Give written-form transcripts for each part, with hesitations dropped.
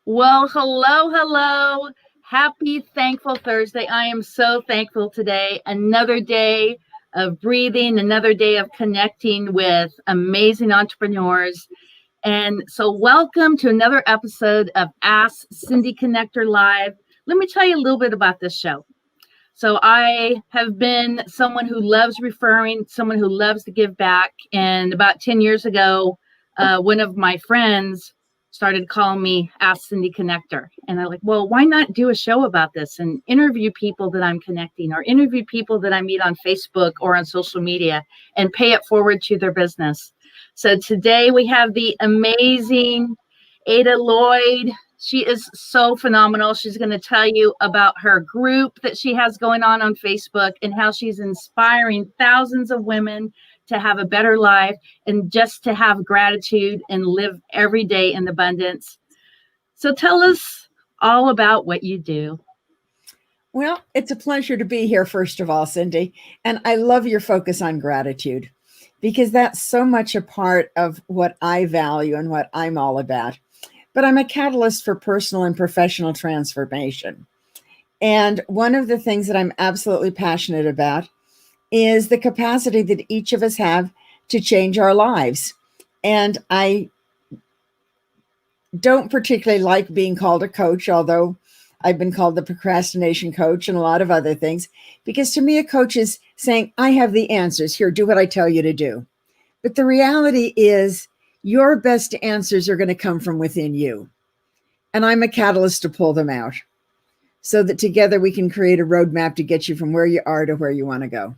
Well, hello, hello. Happy Thankful Thursday. I am so thankful today. Another day of breathing, another day of connecting with amazing entrepreneurs. And so, welcome to another episode of Ask Cindy Connector Live. Let me tell you a little bit about this show. So, I have been someone who loves referring, someone who loves to give back. And about 10 years ago, one of my friends started calling me Ask Cindy Connector. And I'm like, well, why not do a show about this and interview people that I'm connecting or interview people that I meet on Facebook or on social media and pay it forward to their business? So today we have the amazing Ada Lloyd. She is so phenomenal. She's going to tell you about her group that she has going on Facebook and how she's inspiring thousands of women to have a better life and just to have gratitude and live every day in abundance. So tell us all about what you do. Well, it's a pleasure to be here, first of all, Cindy. And I love your focus on gratitude because that's so much a part of what I value and what I'm all about. But I'm a catalyst for personal and professional transformation. And one of the things that I'm absolutely passionate about is the capacity that each of us have to change our lives. And I don't particularly like being called a coach, although I've been called the procrastination coach and a lot of other things, because to me, a coach is saying, I have the answers. Here, do what I tell you to do. But the reality is, your best answers are going to come from within you. And I'm a catalyst to pull them out so that together we can create a roadmap to get you from where you are to where you want to go.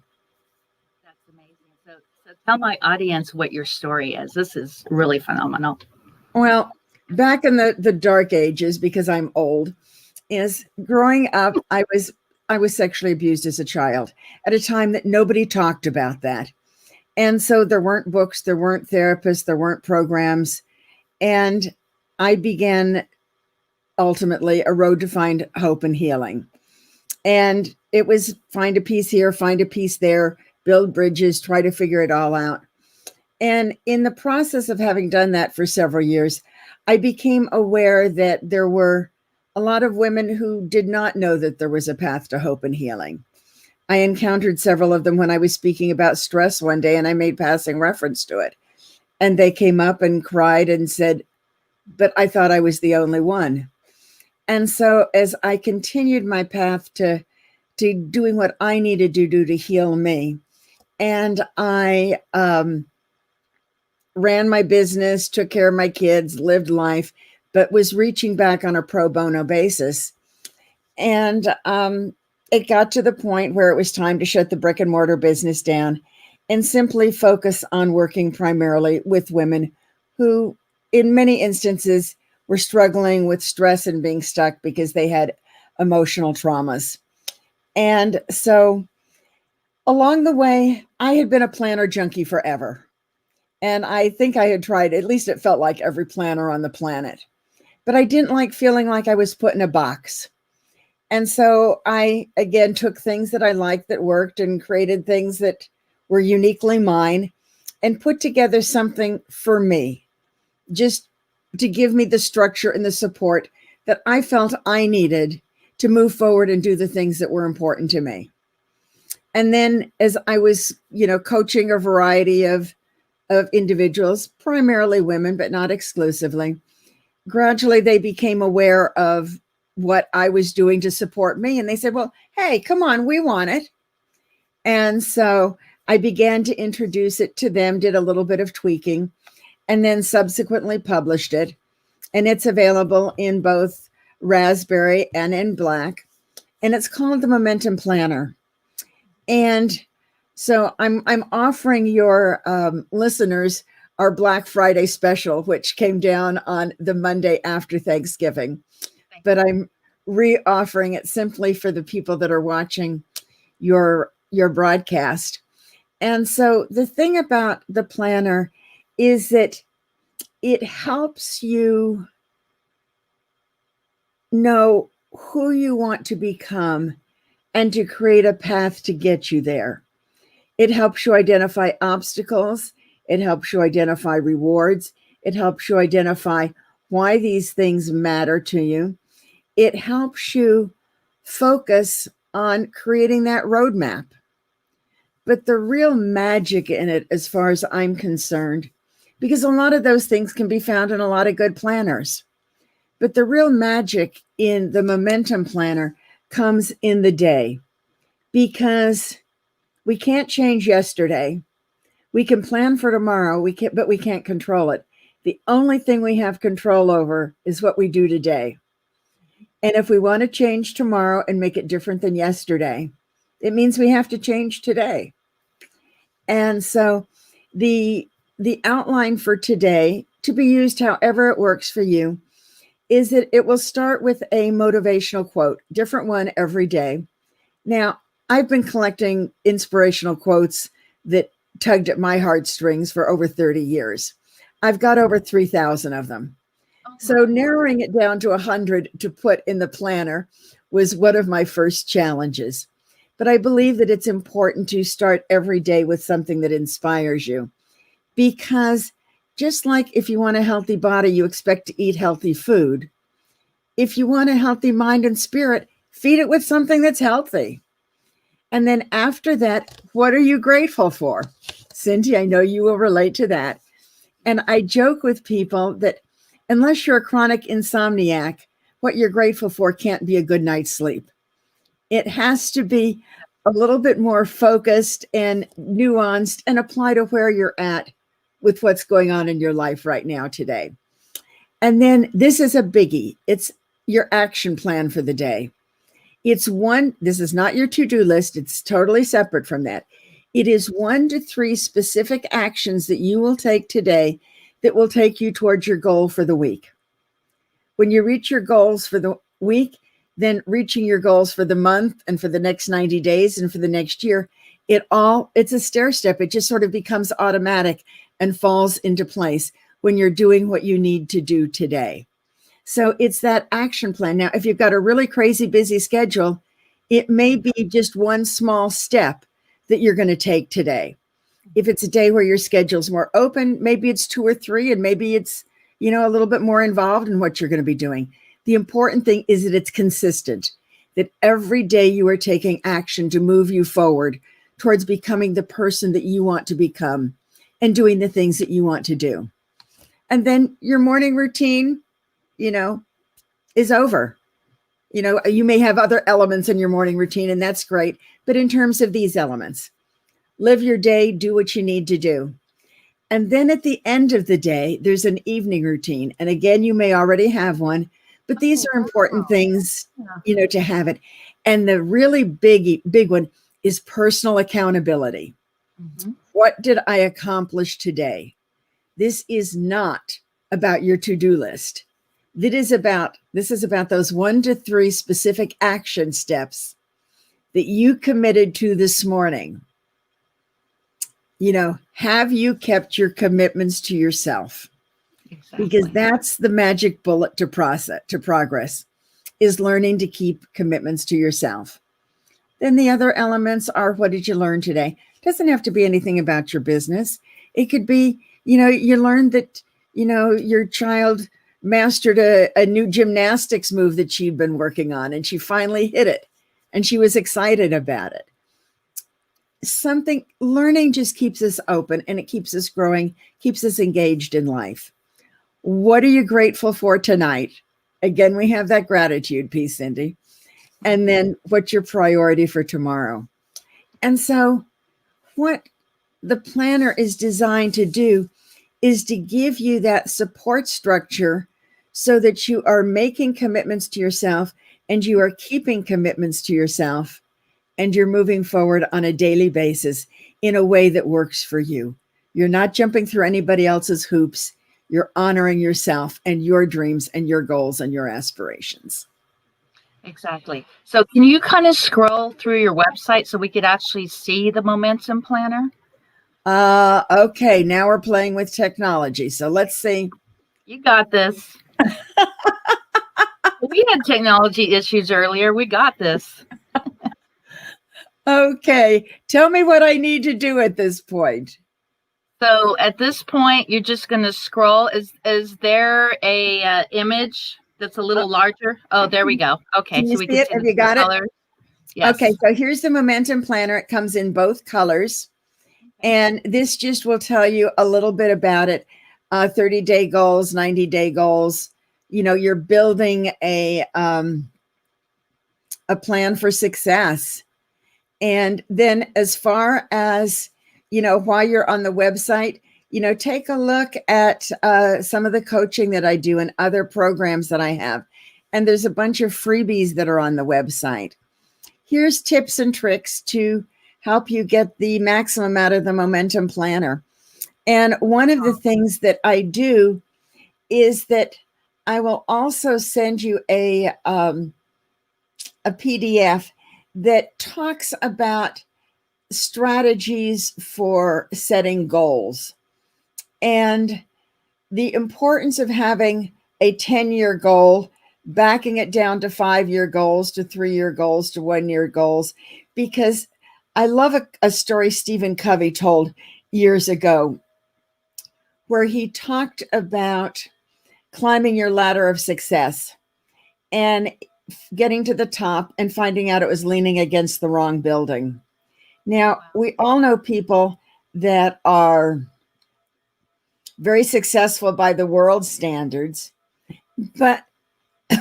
That's amazing. So tell my audience what your story is. This is really phenomenal. Well, back in the dark ages, because I'm old, is growing up, I was sexually abused as a child at a time that nobody talked about that. And so there weren't books, there weren't therapists, there weren't programs. And I began ultimately a road to find hope and healing. And it was find a piece here, find a piece there, build bridges, try to figure it all out. And in the process of having done that for several years, I became aware that there were a lot of women who did not know that there was a path to hope and healing. I encountered several of them when I was speaking about stress one day, and I made passing reference to it. And they came up and cried and said, but I thought I was the only one. And so as I continued my path to doing what I needed to do to heal me, and I ran my business, took care of my kids, lived life, but was reaching back on a pro bono basis. And it got to the point where it was time to shut the brick and mortar business down and simply focus on working primarily with women who, in many instances, were struggling with stress and being stuck because they had emotional traumas. And so along the way, I had been a planner junkie forever. And I think I had tried, at least it felt like every planner on the planet. But I didn't like feeling like I was put in a box. And so I, again, took things that I liked that worked and created things that were uniquely mine and put together something for me, just to give me the structure and the support that I felt I needed to move forward and do the things that were important to me. And then as I was, coaching a variety of individuals, primarily women, but not exclusively, gradually they became aware of what I was doing to support me. And they said, well, hey, come on, we want it. And so I began to introduce it to them, did a little bit of tweaking, and then subsequently published it. And it's available in both raspberry and in black. And it's called the Momentum Planner. And so I'm offering your listeners our Black Friday special, which came down on the Monday after Thanksgiving. But I'm re-offering it simply for the people that are watching your broadcast. And so the thing about the planner is that it helps you know who you want to become and to create a path to get you there. It helps you identify obstacles. It helps you identify rewards. It helps you identify why these things matter to you. It helps you focus on creating that roadmap. But the real magic in it, as far as I'm concerned, because a lot of those things can be found in a lot of good planners, but the real magic in the momentum planner comes in the day, because we can't change yesterday. We can plan for tomorrow, but we can't control it. The only thing we have control over is what we do today. And if we want to change tomorrow and make it different than yesterday, it means we have to change today. And so the outline for today, to be used however it works for you, is that it will start with a motivational quote, different one every day. Now, I've been collecting inspirational quotes that tugged at my heartstrings for over 30 years. I've got over 3,000 of them. So narrowing it down to 100 to put in the planner was one of my first challenges. But I believe that it's important to start every day with something that inspires you, because just like if you want a healthy body, you expect to eat healthy food. If you want a healthy mind and spirit, feed it with something that's healthy. And then after that, what are you grateful for? Cindy, I know you will relate to that. And I joke with people that unless you're a chronic insomniac, what you're grateful for can't be a good night's sleep. It has to be a little bit more focused and nuanced and apply to where you're at with what's going on in your life right now today. And then this is a biggie. It's your action plan for the day. This is not your to-do list. It's totally separate from that. It is 1 to 3 specific actions that you will take today that will take you towards your goal for the week. When you reach your goals for the week, then reaching your goals for the month and for the next 90 days and for the next year, it's a stair step. It just sort of becomes automatic and falls into place when you're doing what you need to do today. So it's that action plan. Now, if you've got a really crazy busy schedule, it may be just one small step that you're going to take today. If it's a day where your schedule's more open, maybe it's 2 or 3, and maybe it's, a little bit more involved in what you're going to be doing. The important thing is that it's consistent, that every day you are taking action to move you forward towards becoming the person that you want to become and doing the things that you want to do. And then your morning routine, is over. You may have other elements in your morning routine, and that's great. But in terms of these elements, live your day, do what you need to do. And then at the end of the day, there's an evening routine. And again, you may already have one, but these are important things, to have it. And the really big one is personal accountability. Mm-hmm. What did I accomplish today? This is not about your to-do list. This is about those 1 to 3 specific action steps that you committed to this morning. Have you kept your commitments to yourself? Exactly. Because that's the magic bullet to progress, is learning to keep commitments to yourself. Then the other elements are, what did you learn today? It doesn't have to be anything about your business. It could be, you learned that, your child mastered a new gymnastics move that she'd been working on, and she finally hit it, and she was excited about it. Learning just keeps us open, and it keeps us growing, keeps us engaged in life. What are you grateful for tonight? Again, we have that gratitude piece, Cindy. And then what's your priority for tomorrow? And so what the planner is designed to do is to give you that support structure so that you are making commitments to yourself and you are keeping commitments to yourself, and you're moving forward on a daily basis in a way that works for you. You're not jumping through anybody else's hoops. You're honoring yourself and your dreams and your goals and your aspirations. Exactly. So can you kind of scroll through your website so we could actually see the momentum planner? Okay, now we're playing with technology. So let's see. You got this. We had technology issues earlier. We got this. Okay, tell me what I need to do at this point. So at this point, you're just going to scroll. Is there a image that's a little larger? Oh, there we go. Okay, Can you so we see can it? see Have the you got it? colors. Yes. Okay, so here's the momentum planner. It comes in both colors. And this just will tell you a little bit about it. 30-day goals, 90-day goals. You know, you're building a plan for success. And then as far as, you know, while you're on the website, you know, take a look at some of the coaching that I do and other programs that I have. And there's a bunch of freebies that are on the website. Here's tips and tricks to help you get the maximum out of the momentum planner. And one of the things that I do is that I will also send you a PDF that talks about strategies for setting goals and the importance of having a 10-year goal, backing it down to 5-year goals, to 3-year goals, to 1-year goals, because I love a story Stephen Covey told years ago where he talked about climbing your ladder of success and getting to the top and finding out it was leaning against the wrong building. Now, we all know people that are very successful by the world standards, but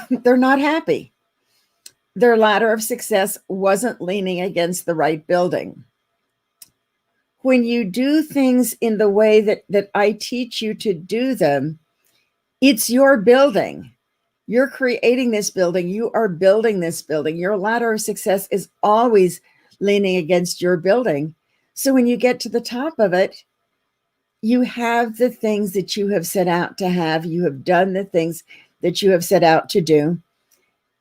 they're not happy. Their ladder of success wasn't leaning against the right building. When you do things in the way that I teach you to do them, it's your building. You're creating this building. You are building this building. Your ladder of success is always leaning against your building. So when you get to the top of it, you have the things that you have set out to have. You have done the things that you have set out to do.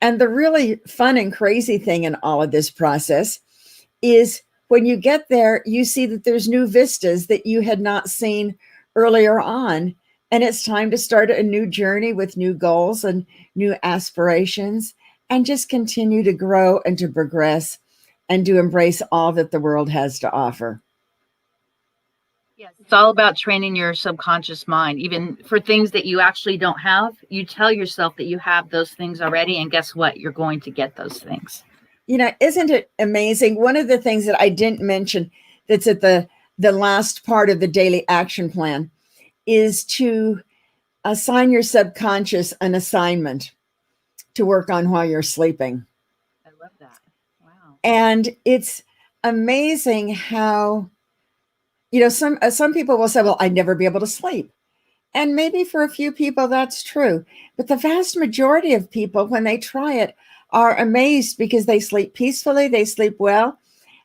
And the really fun and crazy thing in all of this process is when you get there, you see that there's new vistas that you had not seen earlier on. And it's time to start a new journey with new goals and new aspirations and just continue to grow and to progress and to embrace all that the world has to offer. Yes, it's all about training your subconscious mind. Even for things that you actually don't have, you tell yourself that you have those things already. And guess what? You're going to get those things. You know, isn't it amazing? One of the things that I didn't mention that's at the last part of the daily action plan is to assign your subconscious an assignment to work on while you're sleeping. I love that. Wow. And it's amazing how, you know, some people will say, well, I'd never be able to sleep. And maybe for a few people that's true. But the vast majority of people, when they try it, are amazed because they sleep peacefully, they sleep well.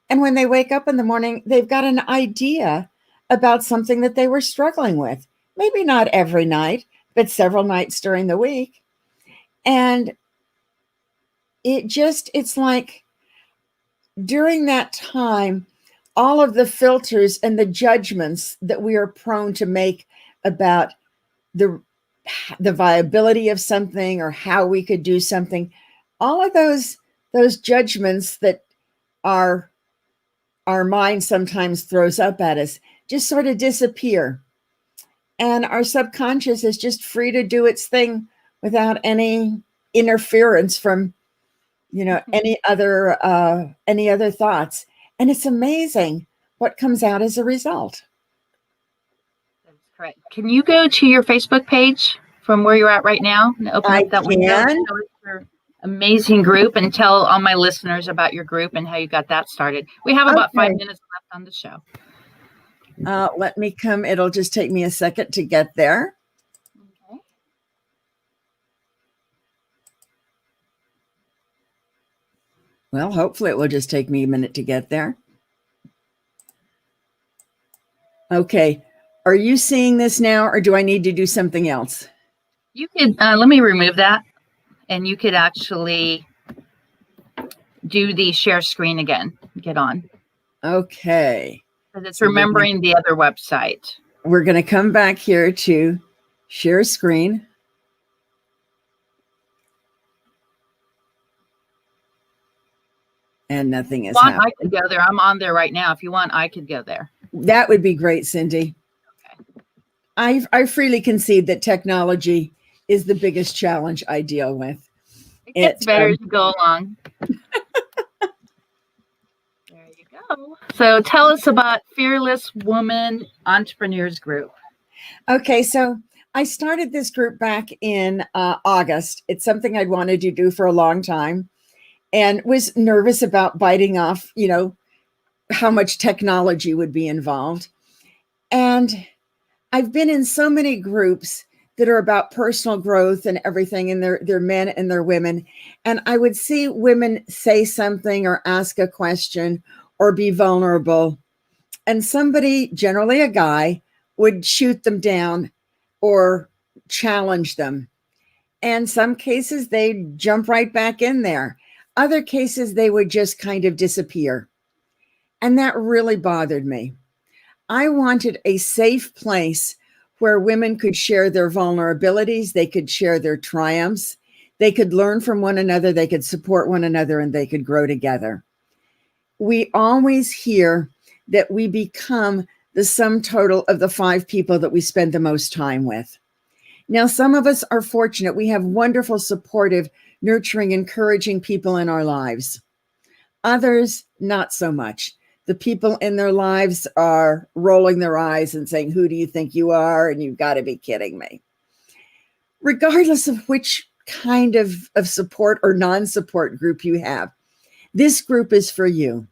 And when they wake up in the morning, they've got an idea about something that they were struggling with. Maybe not every night, but several nights during the week. And it's like during that time, all of the filters and the judgments that we are prone to make about the viability of something or how we could do something, all of those judgments that our mind sometimes throws up at us just sort of disappear. And our subconscious is just free to do its thing without any interference from, you know, any other thoughts. And it's amazing what comes out as a result. That's correct. Can you go to your Facebook page from where you're at right now and open up that window? Show us your amazing group and tell all my listeners about your group and how you got that started. We have about 5 minutes left on the show. Let me come. It'll just take me a second to get there. Okay. Well, hopefully it will just take me a minute to get there. Okay. Are you seeing this now, or do I need to do something else? You could, let me remove that, and you could actually do the share screen again. Get on. Okay. Because it's remembering the other website. We're going to come back here to share screen. And nothing is happening. I could go there. I'm on there right now. If you want, I could go there. That would be great, Cindy. I freely concede that technology is the biggest challenge I deal with. It gets better as you go along. There you go. So tell us about Fearless Woman Entrepreneurs Group. Okay, so I started this group back in August. It's something I'd wanted to do for a long time and was nervous about biting off, how much technology would be involved. And I've been in so many groups that are about personal growth and everything, and they're men and they're women. And I would see women say something or ask a question or be vulnerable. And somebody, generally a guy, would shoot them down or challenge them. And some cases they jump right back in there. Other cases they would just kind of disappear. And that really bothered me. I wanted a safe place where women could share their vulnerabilities, they could share their triumphs, they could learn from one another, they could support one another, and they could grow together. We always hear that we become the sum total of the 5 people that we spend the most time with. Now, some of us are fortunate. We have wonderful, supportive, nurturing, encouraging people in our lives. Others, not so much. The people in their lives are rolling their eyes and saying, "Who do you think you are? And you've got to be kidding me." Regardless of which kind of support or non-support group you have, this group is for you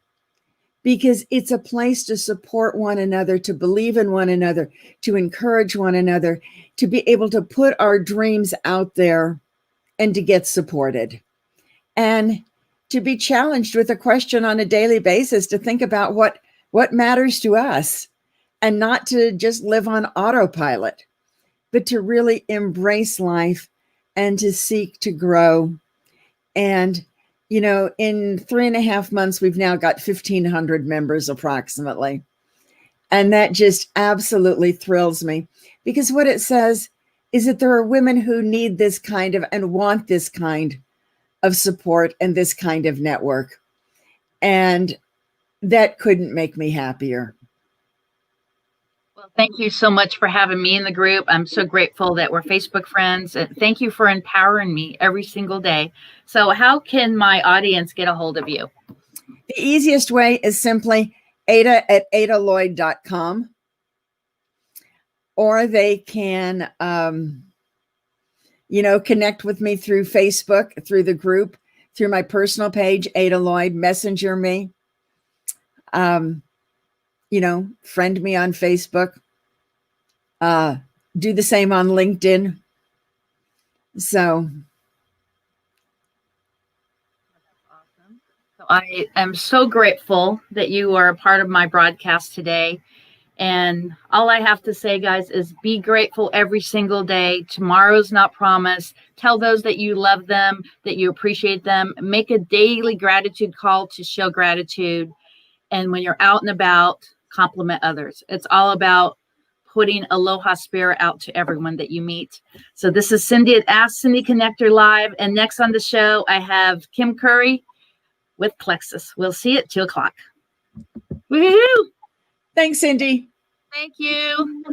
because it's a place to support one another, to believe in one another, to encourage one another, to be able to put our dreams out there and to get supported. And to be challenged with a question on a daily basis, to think about what matters to us and not to just live on autopilot, but to really embrace life and to seek to grow. And, in 3.5 months, we've now got 1,500 members approximately. And that just absolutely thrills me because what it says is that there are women who need this kind of and want this kind of support and this kind of network. And that couldn't make me happier. Well, thank you so much for having me in the group. I'm so grateful that we're Facebook friends. And thank you for empowering me every single day. So how can my audience get a hold of you? The easiest way is simply ada@adalloyd.com. Or they can, connect with me through Facebook, through the group, through my personal page, Ada Lloyd, messenger me, friend me on Facebook, do the same on LinkedIn. So. Awesome. So I am so grateful that you are a part of my broadcast today. And all I have to say, guys, is be grateful every single day. Tomorrow's not promised. Tell those that you love them, that you appreciate them. Make a daily gratitude call to show gratitude. And when you're out and about, compliment others. It's all about putting aloha spirit out to everyone that you meet. So this is Cindy at Ask Cindy Connector Live. And next on the show, I have Kim Curry with Plexus. We'll see you at 2:00. Woohoo! Thanks, Cindy. Thank you.